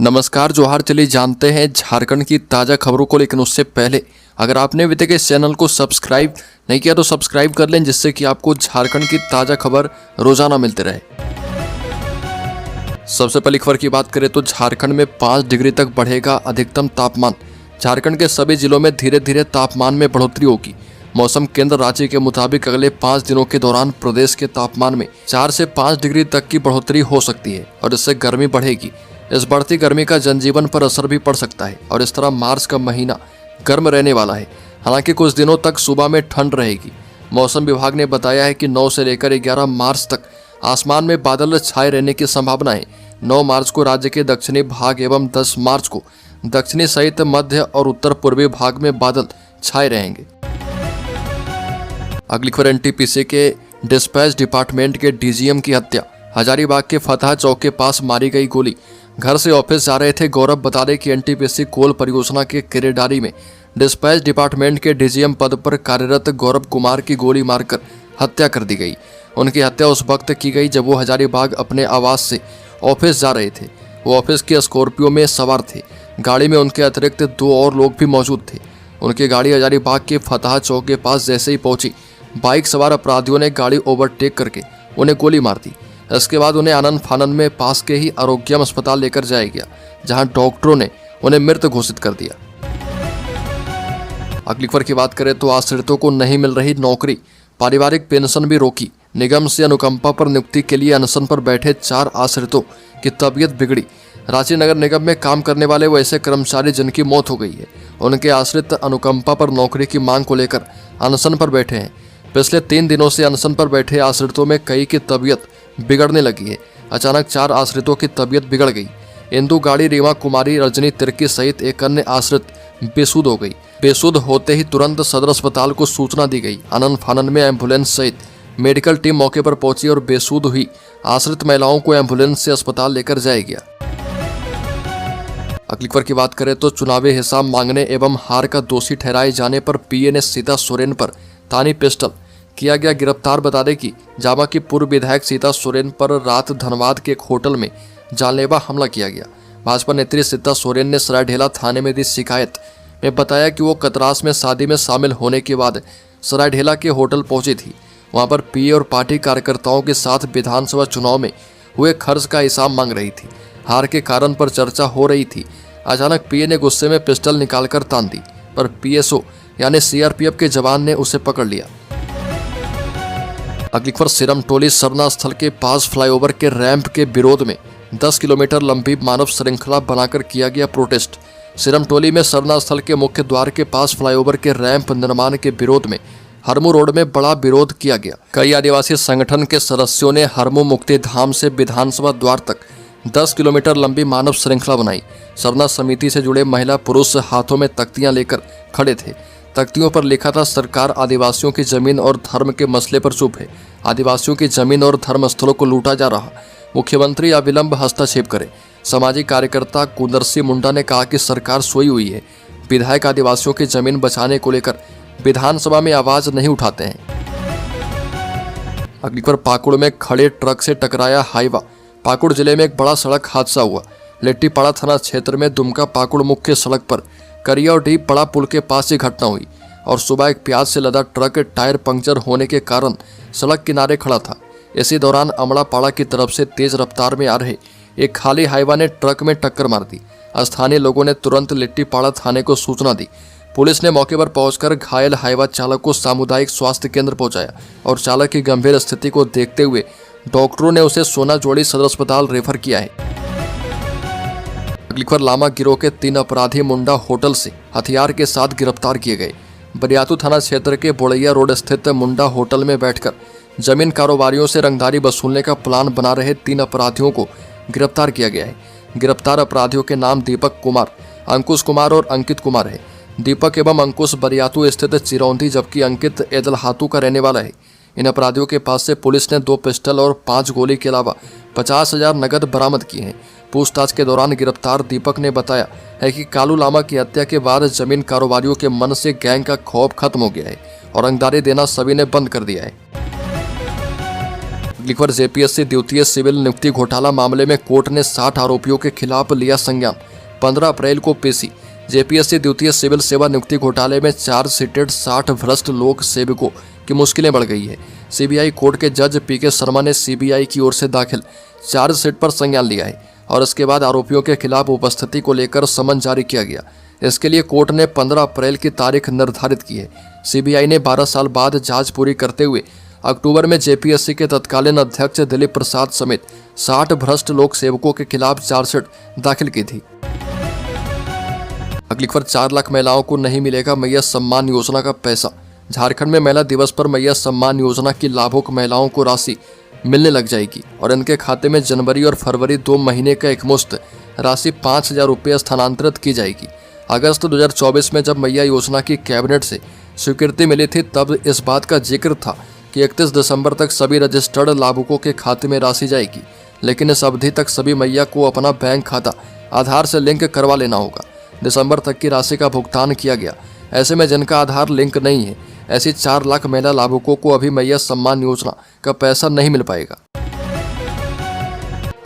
नमस्कार जोहार। चलिए जानते हैं झारखंड की ताज़ा खबरों को, लेकिन उससे पहले अगर आपने अभी तक इस चैनल को सब्सक्राइब नहीं किया तो सब्सक्राइब कर लें, जिससे कि आपको झारखंड की ताज़ा खबर रोजाना मिलते रहे। सबसे पहली खबर की बात करें तो झारखंड में 5 डिग्री तक बढ़ेगा अधिकतम तापमान। झारखंड के सभी जिलों में धीरे धीरे तापमान में बढ़ोतरी होगी। मौसम केंद्र रांची के मुताबिक अगले 5 दिनों के दौरान प्रदेश के तापमान में 4 से 5 डिग्री तक की बढ़ोतरी हो सकती है और इससे गर्मी बढ़ेगी। इस बढ़ती गर्मी का जनजीवन पर असर भी पड़ सकता है और इस तरह मार्च का महीना गर्म रहने वाला है। हालांकि कुछ दिनों तक सुबह में ठंड रहेगी। मौसम विभाग ने बताया है कि 9 से लेकर 11 मार्च तक आसमान में बादल छाए रहने की संभावना है। 9 मार्च को राज्य के दक्षिणी भाग एवं 10 मार्च को दक्षिणी सहित मध्य और उत्तर पूर्वी भाग में बादल छाए रहेंगे। अगली खबर एनटीपीसी के डिस्पैच डिपार्टमेंट के डीजीएम की हत्या। हजारीबाग के फतह चौक के पास मारी गई गोली। घर से ऑफिस जा रहे थे गौरव। बता दें कि एनटीपीसी कोल परियोजना के किरेडारी में डिस्पैच डिपार्टमेंट के डीजीएम पद पर कार्यरत गौरव कुमार की गोली मारकर हत्या कर दी गई। उनकी हत्या उस वक्त की गई जब वो हजारीबाग अपने आवास से ऑफिस जा रहे थे। वो ऑफिस के स्कॉर्पियो में सवार थे। गाड़ी में उनके अतिरिक्त 2 और लोग भी मौजूद थे। उनकी गाड़ी हजारीबाग के फतह चौक के पास जैसे ही पहुंची, बाइक सवार अपराधियों ने गाड़ी ओवरटेक करके उन्हें गोली मार दी। इसके बाद उन्हें आनन फानन में पास के ही आरोग्यम अस्पताल लेकर जाया गया, जहां डॉक्टरों ने उन्हें मृत घोषित कर दिया। अगली खबर की बात करें तो आश्रितों को नहीं मिल रही नौकरी, पारिवारिक पेंशन भी रोकी। निगम से अनुकंपा पर नियुक्ति के लिए अनशन पर बैठे 4 आश्रितों की तबीयत बिगड़ी। रांची नगर निगम में काम करने वाले वो ऐसे कर्मचारी जिनकी मौत हो गई है, उनके आश्रित अनुकंपा पर नौकरी की मांग को लेकर अनशन पर बैठे हैं। पिछले 3 दिनों से अनशन पर बैठे आश्रितों में कई की तबीयत बिगड़ने लगी है। अचानक 4 आश्रितों की तबीयत बिगड़ गई। इंदु गाड़ी, रीमा कुमारी, रजनी तिर्की सहित एक अन्य आश्रित बेसुध हो गई। बेसुध होते ही तुरंत सदर अस्पताल को सूचना दी गई। आनन फानन में एम्बुलेंस सहित मेडिकल टीम मौके पर पहुंची और बेसुध हुई आश्रित महिलाओं को एम्बुलेंस से अस्पताल लेकर जाया गया। अगली खबर की बात करें तो चुनावी हिसाब मांगने एवं हार का दोषी ठहराए जाने पर पीए ने सीता सोरेन पर तानी पिस्टल किया गया गिरफ्तार। बता दें कि जामा की पूर्व विधायक सीता सोरेन पर रात धनबाद के एक होटल में जानलेवा हमला किया गया। भाजपा नेत्री सीता सोरेन ने सरायढेला थाने में दी शिकायत में बताया कि वो कतरास में शादी में शामिल होने के बाद सरायढेला के होटल पहुंची थी। वहां पर पीए और पार्टी कार्यकर्ताओं के साथ विधानसभा चुनाव में हुए खर्च का हिसाब मांग रही थी। हार के कारण पर चर्चा हो रही थी। अचानक पीए ने गुस्से में पिस्टल निकालकर तान दी, पर पीएसओ यानी सीआरपीएफ के जवान ने उसे पकड़ लिया। अगली खबर सिरमटोली सरना स्थल के पास फ्लाईओवर के रैंप के विरोध में 10 किलोमीटर लंबी मानव श्रृंखला बनाकर किया गया प्रोटेस्ट। सिरमटोली में सरना स्थल के मुख्य द्वार के पास फ्लाईओवर के रैंप निर्माण के विरोध में हरमू रोड में बड़ा विरोध किया गया। कई आदिवासी संगठन के सदस्यों ने हरमू मुक्ति धाम से विधानसभा द्वार तक 10 किलोमीटर लंबी मानव श्रृंखला बनाई। सरना समिति से जुड़े महिला पुरुष हाथों में तख्तियां लेकर खड़े थे। तख्तियों पर लिखा था, सरकार आदिवासियों की जमीन और धर्म के मसले पर चुप है। आदिवासियों की जमीन और धर्म स्थलों को लूटा जा रहा। मुख्यमंत्री अविलंब हस्तक्षेप करे। सामाजिक कार्यकर्ता कुंदरसी मुंडा ने कहा कि सरकार सोई हुई है। विधायक आदिवासियों की जमीन बचाने को लेकर विधानसभा में आवाज नहीं उठाते हैं। अगली पर पाकुड़ में खड़े ट्रक से टकराया हाईवा। पाकुड़ जिले में एक बड़ा सड़क हादसा हुआ। लिट्टीपाड़ा थाना क्षेत्र में दुमका पाकुड़ मुख्य सड़क पर करियाडीह बड़ा पुल के पास ये घटना हुई और सुबह एक प्याज से लदा ट्रक टायर पंक्चर होने के कारण सड़क किनारे खड़ा था। इसी दौरान अमड़ापाड़ा की तरफ से तेज रफ्तार में आ रहे एक खाली हाईवा ने ट्रक में टक्कर मार दी। स्थानीय लोगों ने तुरंत लिट्टीपाड़ा थाने को सूचना दी। पुलिस ने मौके पर पहुंचकर घायल हाईवा चालक को सामुदायिक स्वास्थ्य केंद्र पहुंचाया और चालक की गंभीर स्थिति को देखते हुए डॉक्टरों ने उसे सोनाजोड़ी सदर अस्पताल रेफर किया है। अगली खबर लामा गिरोह के 3 अपराधी मुंडा होटल से हथियार के साथ गिरफ्तार किए गए। बरियातू थाना क्षेत्र के बोड़ैया रोड स्थित मुंडा होटल में बैठकर जमीन कारोबारियों से रंगदारी वसूलने का प्लान बना रहे 3 अपराधियों को गिरफ्तार किया गया है। गिरफ्तार अपराधियों के नाम दीपक कुमार, अंकुश कुमार और अंकित कुमार है। दीपक एवं अंकुश बरियातू स्थित चिरौंधी, जबकि अंकित एदलहातू का रहने वाला है। इन अपराधियों के पास से पुलिस ने 2 पिस्टल और 5 गोली के अलावा 50,000 नकद बरामद किए हैं। पूछताछ के दौरान गिरफ्तार दीपक ने बताया है कि कालू लामा की हत्या के बाद जमीन कारोबारियों के मन से गैंग का खौफ खत्म हो गया है और रंगदारी देना सभी ने बंद कर दिया है। अगली खबर जेपीएससी द्वितीय सिविल नियुक्ति घोटाला मामले में कोर्ट ने 60 आरोपियों के खिलाफ लिया संज्ञान। 15 अप्रैल को पेशी। जेपीएससी द्वितीय सिविल सेवा नियुक्ति घोटाले में चार्जशीटेड 60 भ्रष्ट लोक सेवकों की मुश्किलें बढ़ गई है। सीबीआई कोर्ट के जज पीके शर्मा ने सीबीआई की ओर से दाखिल चार्जशीट पर संज्ञान लिया है और इसके बाद आरोपियों के खिलाफ उपस्थिति को लेकर समन जारी किया गया। इसके लिए कोर्ट ने 15 अप्रैल की तारीख निर्धारित की है। सीबीआई ने 12 साल बाद जांच पूरी करते हुए अक्टूबर में जेपीएससी के तत्कालीन अध्यक्ष दिलीप प्रसाद समेत 60 भ्रष्ट लोक सेवकों के खिलाफ चार्जशीट दाखिल की थी। अगली खबर 4 लाख महिलाओं को नहीं मिलेगा मैया सम्मान योजना का पैसा। झारखंड में महिला दिवस पर मैया सम्मान योजना की लाभुक महिलाओं को राशि मिलने लग जाएगी और इनके खाते में जनवरी और फरवरी 2 महीने का एकमुश्त राशि 5,000 रुपये स्थानांतरित की जाएगी। अगस्त 2024 में जब मैया योजना की कैबिनेट से स्वीकृति मिली थी तब इस बात का जिक्र था कि 31 दिसंबर तक सभी रजिस्टर्ड लाभुकों के खाते में राशि जाएगी, लेकिन इस अवधि तक सभी मैया को अपना बैंक खाता आधार से लिंक करवा लेना होगा। दिसंबर तक की राशि का भुगतान किया गया। ऐसे में जिनका आधार लिंक नहीं है, ऐसी 4 लाख महिला लाभुकों को अभी मैया सम्मान योजना का पैसा नहीं मिल पाएगा।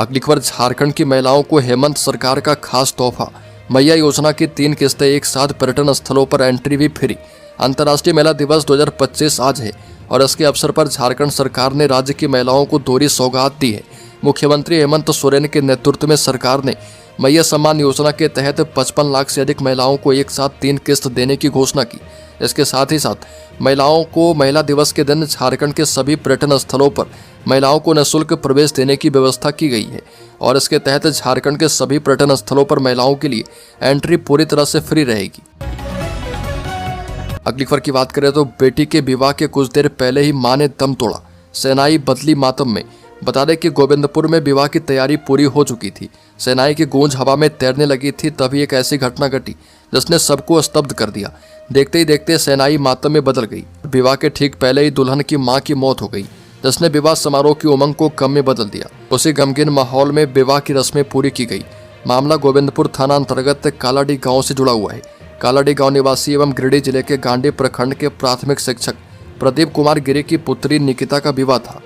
अगली खबर झारखंड की महिलाओं को हेमंत सरकार का खास तोहफा। मैया योजना की 3 किस्तें एक साथ पर्यटन स्थलों पर एंट्री भी फ्री। अंतर्राष्ट्रीय महिला दिवस 2025 आज है और इसके अवसर पर झारखंड सरकार ने राज्य की महिलाओं को दोहरी सौगात दी है। मुख्यमंत्री हेमंत सोरेन के नेतृत्व में सरकार ने मैया सम्मान योजना के तहत 55 लाख से अधिक महिलाओं को एक साथ 3 किस्त देने की घोषणा की। इसके साथ ही साथ महिलाओं को महिला दिवस के दिन झारखंड के सभी पर्यटन स्थलों पर महिलाओं को निःशुल्क प्रवेश देने की व्यवस्था की गई है और इसके तहत झारखंड के सभी पर्यटन स्थलों पर महिलाओं के लिए एंट्री पूरी तरह से फ्री रहेगी। अगली खबर की बात करें तो बेटी के विवाह के कुछ देर पहले ही मां ने दम तोड़ा, सेनाई बदली मातम में। बता दें कि गोविंदपुर में विवाह की तैयारी पूरी हो चुकी थी। सेनाई की गूंज हवा में तैरने लगी थी, तभी एक ऐसी घटना घटी जिसने सबको स्तब्ध कर दिया। देखते ही देखते सेनाई मातम में बदल गई। विवाह के ठीक पहले ही दुल्हन की मां की मौत हो गई, जिसने विवाह समारोह की उमंग को गम में बदल दिया। उसी गमगीन माहौल में विवाह की रस्में पूरी की गई। मामला गोविंदपुर थाना अंतर्गत कालाडी गाँव से जुड़ा हुआ है। कालाडी गाँव निवासी एवं गिरिडीह जिले के गांडी प्रखंड के प्राथमिक शिक्षक प्रदीप कुमार गिरी की पुत्री निकिता का विवाह था।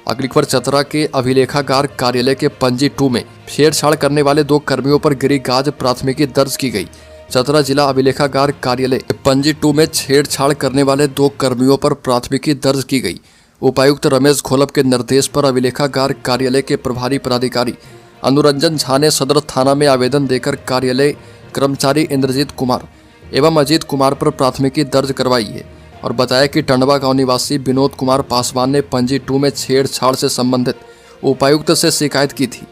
अगली खबर चतरा के अभिलेखागार कार्यालय के पंजी 2 में छेड़छाड़ करने वाले 2 कर्मियों पर गिरिगाज प्राथमिकी दर्ज की गई। चतरा जिला अभिलेखागार कार्यालय पंजी 2 में छेड़छाड़ करने वाले 2 कर्मियों पर प्राथमिकी दर्ज की गई। उपायुक्त रमेश घोलप के निर्देश पर अभिलेखागार कार्यालय के प्रभारी पदाधिकारी अनुरंजन झा ने सदर थाना में आवेदन देकर कार्यालय कर्मचारी इंद्रजीत कुमार एवं अजीत कुमार पर प्राथमिकी दर्ज करवाई है और बताया कि टंडवा गांव निवासी विनोद कुमार पासवान ने पंजी 2 में छेड़छाड़ से संबंधित उपायुक्त से शिकायत की थी।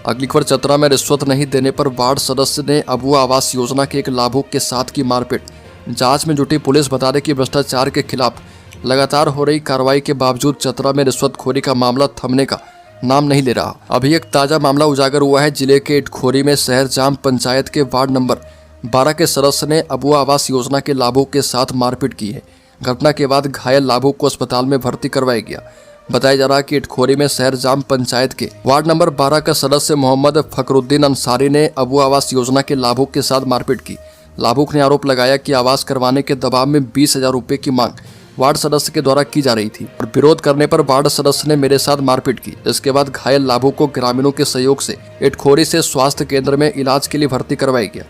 अगली खबर चतरा में रिश्वत नहीं देने पर वार्ड सदस्य ने अबुआ आवास योजना के एक लाभुक के साथ की मारपीट। जांच में जुटी पुलिस बता रही कि भ्रष्टाचार के खिलाफ लगातार हो रही कार्रवाई के बावजूद चतरा में रिश्वतखोरी का मामला थमने का नाम नहीं ले रहा। अभी एक ताजा मामला उजागर हुआ है। जिले के इटखोरी में शहर जाम पंचायत के वार्ड नंबर 12 के सदस्य ने अबुआ आवास योजना के लाभुक के साथ मारपीट की है। घटना के बाद घायल लाभुक को अस्पताल में भर्ती करवाया गया। बताया जा रहा है कि इटखोरी में शहर जाम पंचायत के वार्ड नंबर 12 का सदस्य मोहम्मद फखरुद्दीन अंसारी ने अबुआ आवास योजना के लाभुक के साथ मारपीट की। लाभुक ने आरोप लगाया कि आवास करवाने के दबाव में 20,000 रुपये की मांग वार्ड सदस्य के द्वारा की जा रही थी और विरोध करने पर वार्ड सदस्य ने मेरे साथ मारपीट की। इसके बाद घायल लाभुक को ग्रामीणों के सहयोग से इटखोरी से स्वास्थ्य केंद्र में इलाज के लिए भर्ती करवाया गया।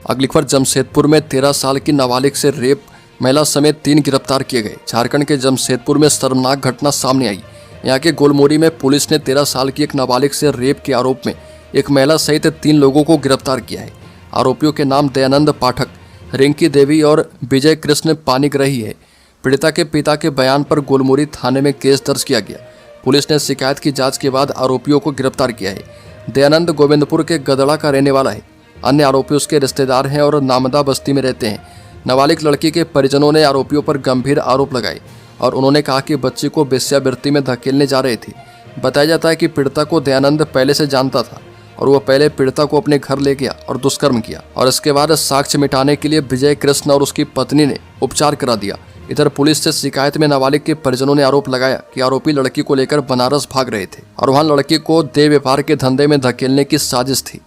अगली खबर जमशेदपुर में 13 साल की नाबालिग से रेप, महिला समेत 3 गिरफ्तार किए गए। झारखंड के जमशेदपुर में शर्मनाक घटना सामने आई। यहाँ के गोलमोरी में पुलिस ने 13 साल की एक नाबालिग से रेप के आरोप में एक महिला सहित 3 लोगों को गिरफ्तार किया है। आरोपियों के नाम दयानंद पाठक, रिंकी देवी और विजय कृष्ण पानीग्राही है। पीड़िता के पिता के बयान पर गोलमोरी थाने में केस दर्ज किया गया। पुलिस ने शिकायत की जांच के बाद आरोपियों को गिरफ्तार किया है। दयानंद गोविंदपुर के गदड़ा का रहने वाला है। अन्य आरोपी उसके रिश्तेदार हैं और नामदा बस्ती में रहते हैं। नाबालिग लड़की के परिजनों ने आरोपियों पर गंभीर आरोप लगाए और उन्होंने कहा कि बच्ची को वेश्यावृत्ति में धकेलने जा रहे थे। बताया जाता है कि पीड़िता को दयानंद पहले से जानता था और वह पहले पीड़िता को अपने घर ले गया और दुष्कर्म किया और इसके बाद साक्ष्य मिटाने के लिए विजय कृष्ण और उसकी पत्नी ने उपचार करा दिया। इधर पुलिस से शिकायत में नाबालिग के परिजनों ने आरोप लगाया कि आरोपी लड़की को लेकर बनारस भाग रहे थे और वहां लड़की को देह व्यापार के धंधे में धकेलने की साजिश थी।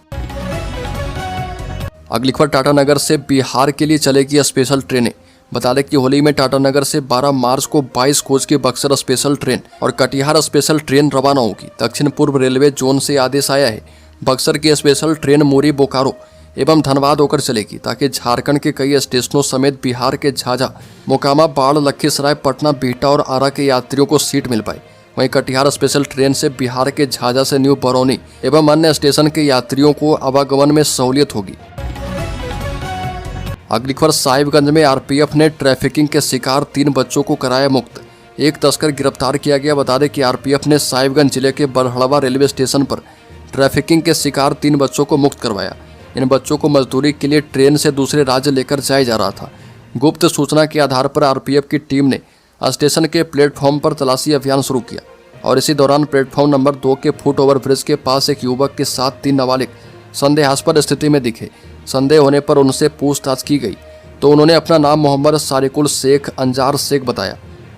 अगली खबर टाटानगर से बिहार के लिए चलेगी स्पेशल ट्रेनें। बता दें कि होली में टाटानगर से 12 मार्च को 22 कोच की बक्सर स्पेशल ट्रेन और कटिहार स्पेशल ट्रेन रवाना होगी। दक्षिण पूर्व रेलवे जोन से आदेश आया है, बक्सर की स्पेशल ट्रेन मुरी, बोकारो एवं धनबाद होकर चलेगी, ताकि झारखंड के कई स्टेशनों समेत बिहार के झाझा, मोकामा, बाढ़, लखीसराय, पटना, बिहटा और आरा के यात्रियों को सीट मिल पाए। वहीं कटिहार स्पेशल ट्रेन से बिहार के झाझा से न्यू बरौनी एवं अन्य स्टेशन के यात्रियों को आवागमन में सहूलियत होगी। अगली खबर, साहिबगंज में आरपीएफ ने ट्रैफिकिंग के शिकार 3 बच्चों को कराया मुक्त। एक तस्कर गिरफ्तार किया गया। बता दें कि आरपीएफ ने साहिबगंज जिले के बरहड़वा रेलवे स्टेशन पर ट्रैफिकिंग के शिकार 3 बच्चों को मुक्त करवाया। इन बच्चों को मजदूरी के लिए ट्रेन से दूसरे राज्य लेकर जाया जा रहा था। गुप्त सूचना के आधार पर आरपीएफ की टीम ने स्टेशन के प्लेटफॉर्म पर तलाशी अभियान शुरू किया और इसी दौरान प्लेटफॉर्म नंबर 2 के फुट ओवर ब्रिज के पास एक युवक के साथ 3 नाबालिग संदेहास्पद स्थिति में दिखे। संदेह होने पर उनसे पूछताछ की गई तो उन्होंने अपना नाम मोहम्मद सारिकुल शेख, अंजार शेख बताया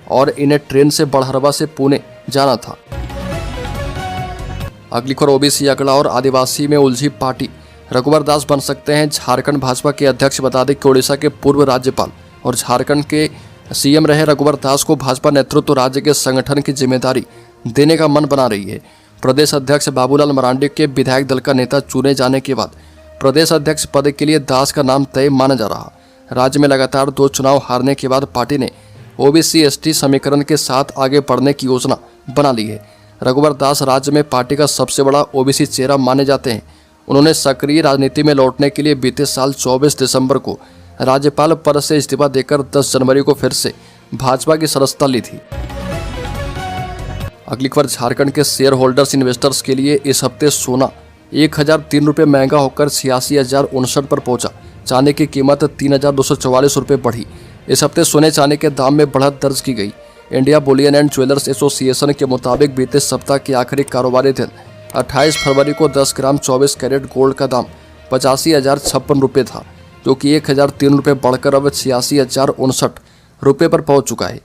और इन्हें ट्रेन से बड़हरवा से पुणे जाना था। अगली खबर, ओबीसी अगड़ा और आदिवासी में उलझी पार्टी, रघुवर दास बन सकते हैं झारखंड भाजपा के अध्यक्ष। बता दें कि ओडिशा के पूर्व राज्यपाल और झारखंड के सीएम रहे रघुवर दास को भाजपा नेतृत्व राज्य के संगठन की जिम्मेदारी देने का मन बना रही है। प्रदेश अध्यक्ष बाबूलाल मरांडी के विधायक दल का नेता चुने जाने के बाद प्रदेश अध्यक्ष पद के लिए दास का नाम तय माना जा रहा। राज्य में लगातार 2 चुनाव हारने के बाद पार्टी ने ओबीसी एसटी समीकरण के साथ आगे बढ़ने की योजना बना ली है। रघुवर दास राज्य में पार्टी का सबसे बड़ा ओबीसी चेहरा माने जाते हैं। उन्होंने सक्रिय राजनीति में लौटने के लिए बीते साल 24 दिसंबर को राज्यपाल पद से इस्तीफा देकर 10 जनवरी को फिर से भाजपा की सदस्यता ली थी। अगली खबर, झारखंड के शेयर होल्डर्स इन्वेस्टर्स के लिए इस हफ्ते सोना 1003 रुपये महंगा होकर 86,059 पर पहुंचा। चांदी की कीमत 3,244 रुपये बढ़ी। इस हफ्ते सोने चांदी के दाम में बढ़त दर्ज की गई। India Boolean and jewellers association के मुताबिक बीते सप्ताह के आखिरी कारोबारी दिन 28 फरवरी को 10 ग्राम 24 कैरेट गोल्ड का दाम 85,056 रुपये था, जो कि 1,003 रुपये बढ़कर अब 86,059 रुपये पर पहुंच चुका है।